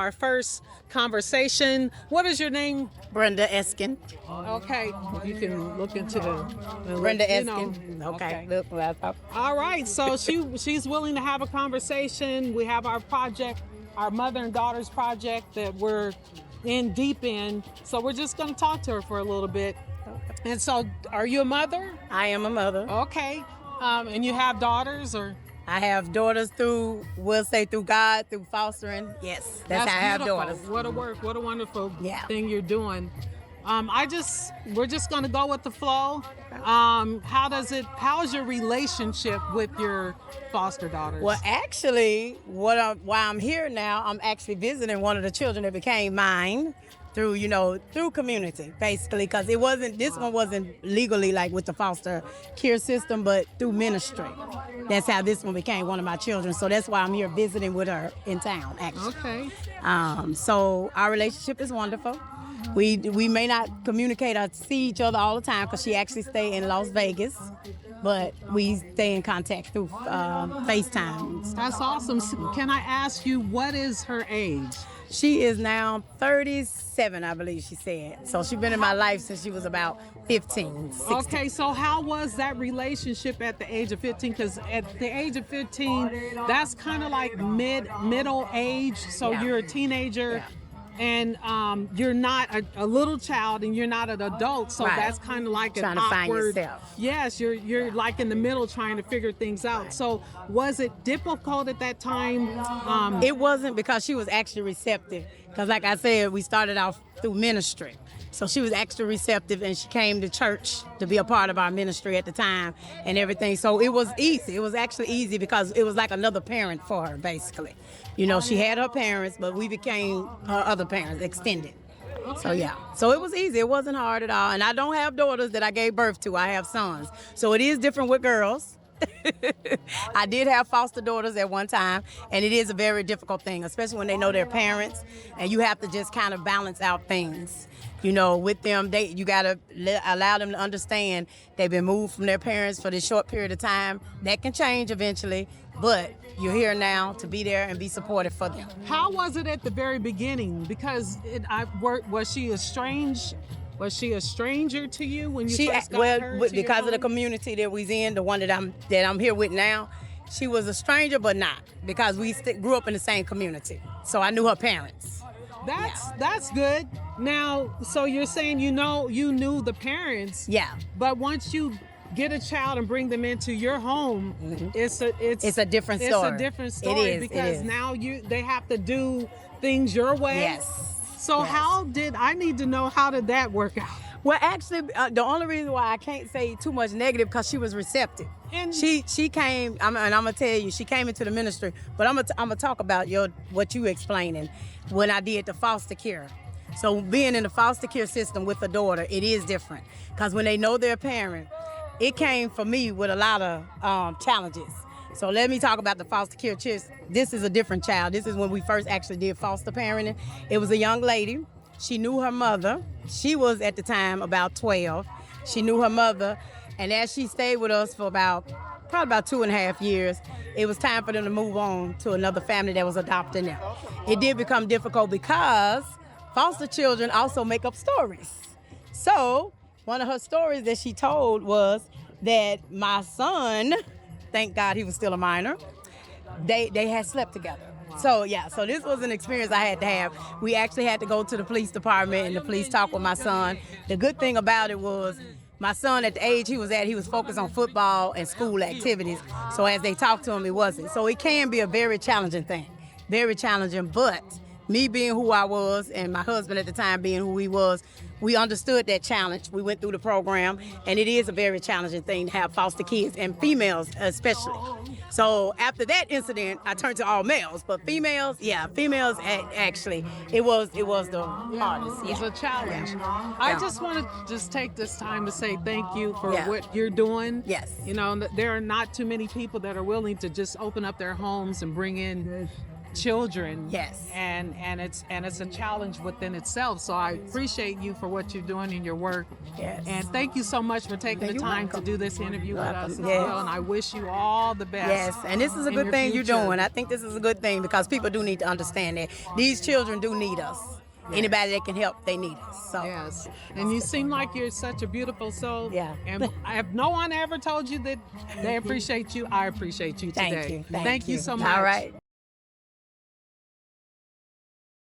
Our first conversation. What is your name? Brenda Eskin. Okay, you can look into the Brenda you Eskin. know. Okay. Look, All right, so she's willing to have a conversation. We have our project, our mother and daughters project that we're in deep in. So we're just going to talk to her for a little bit. And so, are you a mother? I am a mother. Okay, and you have daughters, or? I have daughters through God, through fostering. Yes, that's how I have beautiful. daughters. What a work, what a wonderful Yeah. thing you're doing. We're just gonna go with the flow. How's your relationship with your foster daughters? Well, actually, why I'm here now, I'm actually visiting one of the children that became mine through community, basically, because this one wasn't legally like with the foster care system, but through ministry. That's how this one became one of my children. So that's why I'm here visiting with her in town, actually. Okay. So our relationship is wonderful. We may not communicate or see each other all the time because she actually stay in Las Vegas, but we stay in contact through FaceTime. That's awesome. So can I ask you, what is her age? She is now 37, I believe she said. So she's been in my life since she was about 15, 16. Okay, so how was that relationship at the age of 15? Because at the age of 15, that's kind of like middle age. So Yeah. you're a teenager. Yeah. And you're not a little child, and you're not an adult, so Right. that's kind of like Trying an to find awkward. yourself. Yes, you're like in the middle, trying to figure things out. Right. So, was it difficult at that time? It wasn't, because she was actually receptive. Because like I said, we started off through ministry. So she was extra receptive, and she came to church to be a part of our ministry at the time and everything. So it was easy. It was actually easy because it was like another parent for her, basically. She had her parents, but we became her other parents, extended. So yeah. So it was easy. It wasn't hard at all. And I don't have daughters that I gave birth to. I have sons. So it is different with girls. I did have foster daughters at one time, and it is a very difficult thing, especially when they know their parents, and you have to just kind of balance out things. With them, you gotta allow them to understand they've been moved from their parents for this short period of time. That can change eventually, but you're here now to be there and be supportive for them. How was it at the very beginning? Because was she a stranger to you when you first got her to because your of the home? community that we's in, the one that I'm here with now, she was a stranger, but not, because we grew up in the same community. So I knew her parents. That's good. Now, so you're saying you knew the parents. Yeah. But once you get a child and bring them into your home, it's a different story. It's a different story. It because is. now they have to do things your way. Yes. So Yes. I need to know, how did that work out? Well, actually, the only reason why I can't say too much negative, because she was receptive. And she came, and I'm gonna tell you, she came into the ministry. But I'm gonna talk about what you explaining when I did the foster care. So being in the foster care system with a daughter, it is different, because when they know their parent, it came for me with a lot of challenges. So let me talk about the foster care. This is a different child. This is when we first actually did foster parenting. It was a young lady. She knew her mother. She was at the time about 12. She knew her mother, and as she stayed with us for probably about 2.5 years, it was time for them to move on to another family that was adopting them. It did become difficult because foster children also make up stories. So one of her stories that she told was that my son, thank God he was still a minor, they had slept together. So this was an experience I had to have. We actually had to go to the police department, and the police talked with my son. The good thing about it was my son, at the age he was at, he was focused on football and school activities. So as they talked to him, it wasn't. So it can be a very challenging thing, very challenging. But me being who I was, and my husband at the time being who he was, we understood that challenge. We went through the program, and it is a very challenging thing to have foster kids, and females especially. So after that incident, I turned to all males, but females, actually, it was the hardest. It's a challenge. Yeah. I just want to take this time to say thank you for Yeah. what you're doing. Yes. There are not too many people that are willing to just open up their homes and bring in children. Yes. And it's a challenge within itself. So I appreciate you for what you're doing in your work. Yes. And thank you so much for taking the You're time welcome. to do this interview with us as Yes. well. And I wish you all the best. Yes, and this is a in good your thing you're future. doing. I think this is a good thing because people do need to understand that these children do need us. Anybody that can help, they need us. So Yes, and you seem like you're such a beautiful soul. Yeah. And if no one ever told you that they appreciate you, I appreciate you today. Thank you. Thank you so much. All right.